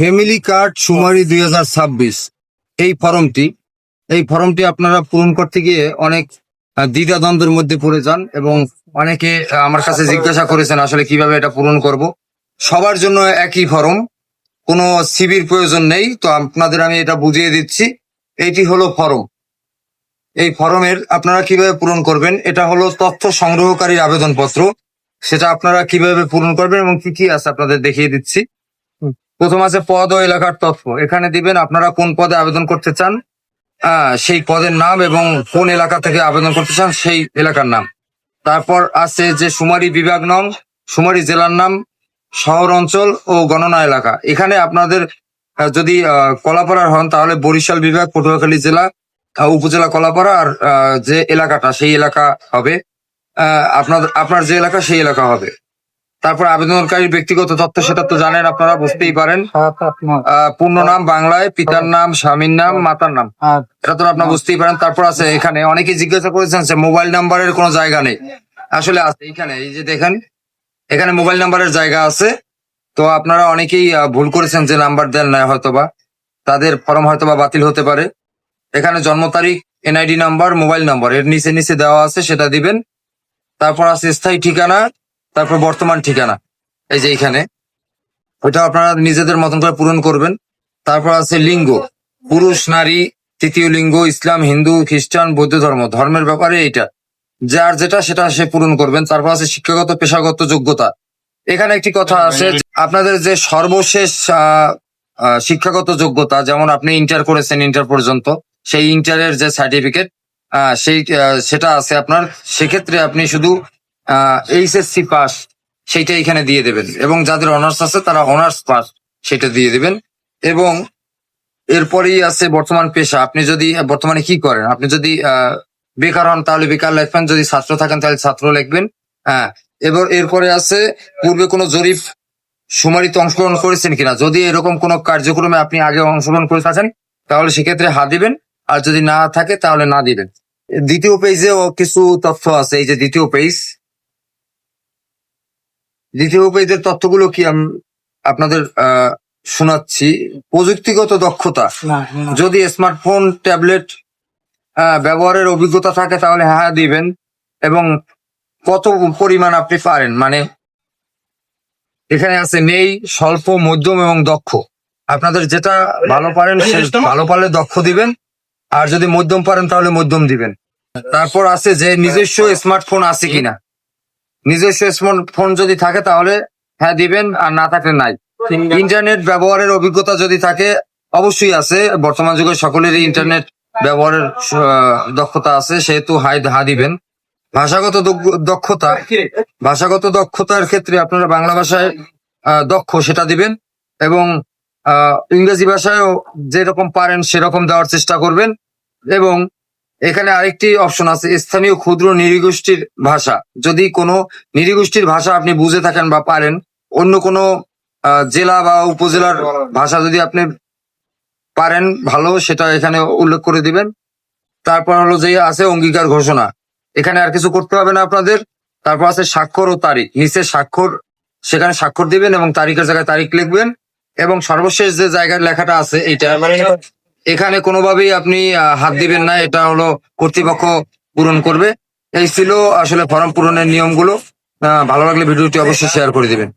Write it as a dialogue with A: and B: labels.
A: Family card সুমারি 2026 এই ফর্মটি আপনারা পূরণ করতে গিয়ে অনেক দ্বিধাদ্বন্দ্বের মধ্যে পড়ে যান এবং অনেকে আমার কাছে জিজ্ঞাসা করেছেন আসলে কিভাবে এটা পূরণ করব। সবার জন্য একই ফর্ম, কোনো সিভির প্রয়োজন নেই। তো আপনাদের আমি এটা বুঝিয়ে দিচ্ছি। এইটি হলো ফর্ম। এই ফর্মের আপনারা কিভাবে পূরণ করবেন, এটা হলো তথ্য সংগ্রহকারীর আবেদনপত্র। সেটা আপনারা কিভাবে পূরণ করবেন এবং কি কি আছে আপনাদের দেখিয়ে দিচ্ছি। প্রথম আছে পদ ও এলাকার তথ্য। এখানে দিবেন আপনারা কোন পদে আবেদন করতে চান, সেই পদের নাম এবং কোন এলাকা থেকে আবেদন করতে চান সেই এলাকার নাম। তারপর আছে যে শুমারি বিভাগ নং, শুমারি জেলার নাম, শহর অঞ্চল ও গণনা এলাকা। এখানে আপনাদের যদি কলাপাড়ার হন তাহলে বরিশাল বিভাগ, পটুয়াখালী জেলা, উপজেলা কলাপাড়া, আর যে এলাকাটা সেই এলাকা হবে। আপনার যে এলাকা সেই এলাকা হবে। তারপর আবেদনকারীর ব্যক্তিগত তথ্য, সেটা তো জানেন আপনারা, বুঝতেই পারেন। পূর্ণ নাম বাংলায়, পিতার নাম, স্বামীর নাম, মাতার নাম, এটা তো আপনারা বুঝতেই পারেন। তারপর আছে এখানে অনেকে জিজ্ঞাসা করেছেন যে মোবাইল নাম্বারের কোনো জায়গা নেই। আসলে আছে এখানে, এই যে দেখেন এখানে মোবাইল নাম্বারের জায়গা আছে। তো আপনারা অনেকেই ভুল করেছেন যে নাম্বার দেন না, হয়তোবা তাদের ফর্ম হয়তোবা বাতিল হতে পারে। এখানে জন্ম তারিখ, এনআইডি নাম্বার, মোবাইল নাম্বার এর নিচে নিচে দেওয়া আছে, সেটা দিবেন। তারপর আছে স্থায়ী ঠিকানা, তারপর বর্তমান ঠিকানা, এই যে এখানে, ওইটা আপনারা নিজেদের মতন করে পূরণ করবেন। তারপর আছে লিঙ্গ, পুরুষ, নারী, তৃতীয় লিঙ্গ, ইসলাম, হিন্দু, খ্রিস্টান, বৌদ্ধ ধর্মের ব্যাপারে এইটা যার যেটা সেটা সে পূরণ করবেন। তারপর আছে শিক্ষাগত পেশাগত যোগ্যতা। এখানে একটি কথা আছে, আপনাদের যে সর্বশেষ শিক্ষাগত যোগ্যতা, যেমন আপনি ইন্টার করেছেন, ইন্টার পর্যন্ত, সেই ইন্টারের যে সার্টিফিকেট সেটা আছে আপনার, সেক্ষেত্রে আপনি শুধু এইচএসসি পাস সেইটা এখানে দিয়ে দেবেন, এবং যাদের অনার্স আছে তারা অনার্স পাস সেটা দিয়ে দেবেন। এবং এরপরেই আছে বর্তমান পেশা। আপনি যদি বর্তমানে কি করেন, আপনি যদি বেকার হন তাহলে বেকার লিখবেন, যদি ছাত্র থাকেন তাহলে ছাত্র লিখবেন। এরপরে আছে পূর্বে কোনো জরিপ শুমারিতে অংশগ্রহণ করেছেন কিনা। যদি এরকম কোনো কার্যক্রমে আপনি আগে অংশগ্রহণ করে থাকেন তাহলে সেক্ষেত্রে হা দিবেন, আর যদি না থাকে তাহলে না দিবেন। দ্বিতীয় পেজেও কিছু তথ্য আছে, এই যে দ্বিতীয় পেজের তথ্যগুলো কি আপনাদের শোনাচ্ছি। প্রযুক্তিগত দক্ষতা, যদি স্মার্টফোন, ট্যাবলেট ব্যবহারের অভিজ্ঞতা থাকে তাহলে হ্যাঁ দিবেন, এবং কত পরিমাণ আপনি পারেন, মানে এখানে আছে নেই, স্বল্প, মধ্যম এবং দক্ষ। আপনাদের যেটা ভালো পারেন, ভালো পারলে দক্ষ দিবেন, আর যদি মধ্যম পারেন তাহলে মধ্যম দিবেন। তারপর আছে যে নিজস্ব স্মার্টফোন আছে কিনা। নিজস্ব স্মার্টফোন যদি থাকে তাহলে হ্যাঁ দিবেন, আর না থাকলে নাই। ইন্টারনেট ব্যবহারের অভিজ্ঞতা যদি থাকে, অবশ্যই আছে, বর্তমান যুগে সকলেরই ইন্টারনেট ব্যবহারের দক্ষতা আছে, সেহেতু হা দিবেন। ভাষাগত দক্ষতার ক্ষেত্রে আপনারা বাংলা ভাষায় দক্ষ সেটা দিবেন, এবং ইংরেজি ভাষায়ও যেরকম পারেন সেরকম দেওয়ার চেষ্টা করবেন। এবং এখানে আরেকটি অপশন আছে, স্থানীয় ক্ষুদ্র নৃগোষ্ঠীর ভাষা। যদি কোনো নৃগোষ্ঠীর ভাষা আপনি বুঝে থাকেন বা পারেন, অন্য কোনো জেলা বা উপজেলার ভাষা যদি আপনি পারেন ভালো, সেটা এখানে উল্লেখ করে দিবেন। তারপর হলো যে আছে অঙ্গীকার ঘোষণা, এখানে আর কিছু করতে হবে না আপনাদের। তারপর আছে স্বাক্ষর ও তারিখ, নিচে স্বাক্ষর, সেখানে স্বাক্ষর দিবেন এবং তারিখের জায়গায় তারিখ লিখবেন। এবং সর্বশেষ যে জায়গায় লেখাটা আছে এইটা, এখানে কোনোভাবেই আপনি হাত দিবেন না, এটা হলো কর্তৃপক্ষ পূরণ করবে। এই ছিল আসলে ফর্ম পূরণের নিয়মগুলো। ভালো লাগলে ভিডিওটি অবশ্যই শেয়ার করে দিবেন।